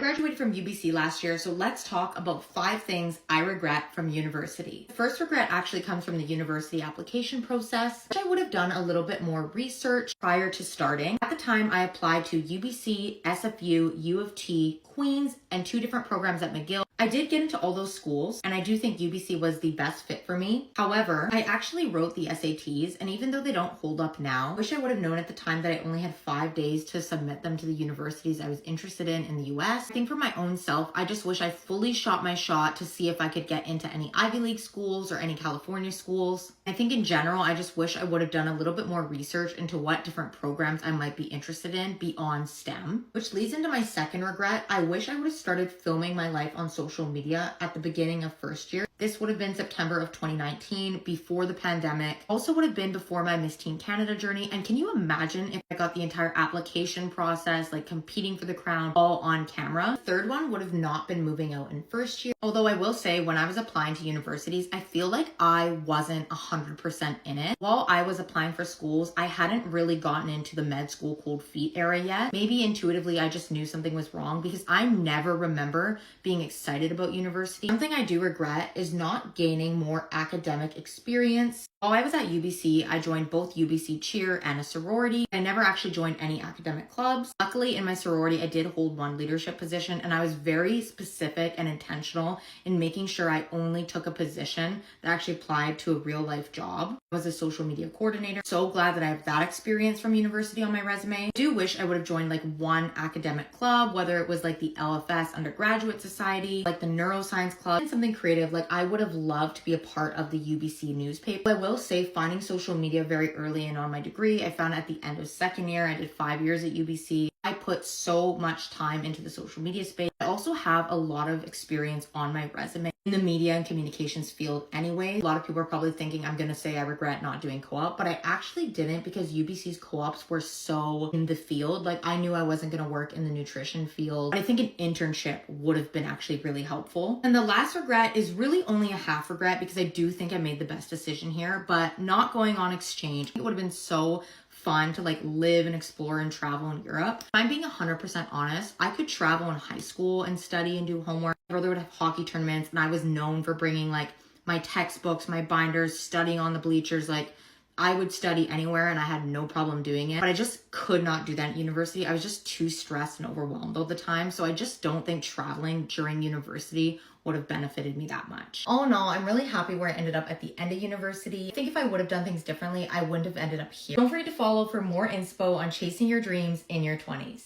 I graduated from UBC last year, so let's talk about 5 things I regret from university. The first regret actually comes from the university application process, which I would have done a little bit more research prior to starting. At the time, I applied to UBC, SFU, U of T, Queens, and 2 different programs at McGill. I did get into all those schools, and I do think UBC was the best fit for me. However, I actually wrote the SATs, and even though they don't hold up now, I wish I would have known at the time that I only had 5 days to submit them to the universities I was interested in the US. I think for my own self, I just wish I fully shot my shot to see if I could get into any Ivy League schools or any California schools. I think in general, I just wish I would have done a little bit more research into what different programs I might be interested in beyond STEM, which leads into my second regret. I wish I would have started filming my life on social media at the beginning of first year. This would have been September of 2019, before the pandemic. Also would have been before my Miss Teen Canada journey. And can you imagine if I got the entire application process, like competing for the crown, all on camera? The third one would have not been moving out in first year. Although I will say, when I was applying to universities, I feel like I wasn't 100% in it. While I was applying for schools, I hadn't really gotten into the med school cold feet era yet. Maybe intuitively, I just knew something was wrong because I never remember being excited about university. Something I do regret is not gaining more academic experience. While I was at UBC, I joined both UBC cheer and a sorority. I never actually joined any academic clubs. Luckily, in my sorority, I did hold one leadership position, and I was very specific and intentional in making sure I only took a position that actually applied to a real life job. I was a social media coordinator. So glad that I have that experience from university on my resume. I do wish I would have joined like one academic club, whether it was like the LFS Undergraduate Society, like the Neuroscience Club, and something creative. Like I would have loved to be a part of the UBC newspaper. I will say, finding social media very early in on my degree, I found at the end of second year. I did 5 years at UBC. I put so much time into the social media space. I also have a lot of experience on my resume in the media and communications field anyway. A lot of people are probably thinking I'm going to say I regret not doing co-op, but I actually didn't, because UBC's co-ops were so in the field. Like I knew I wasn't going to work in the nutrition field. I think an internship would have been actually really helpful. And the last regret is really only a half regret, because I do think I made the best decision here, but not going on exchange. It would have been so fun to like live and explore and travel in Europe. If I'm being 100% honest, I could travel in high school and study and do homework. My brother would have hockey tournaments, and I was known for bringing like my textbooks, my binders, studying on the bleachers. Like I would study anywhere and I had no problem doing it, but I just could not do that at university. I was just too stressed and overwhelmed all the time. So I just don't think traveling during university would have benefited me that much. All in all, I'm really happy where I ended up at the end of university. I think if I would have done things differently, I wouldn't have ended up here. Don't forget to follow for more inspo on chasing your dreams in your 20s.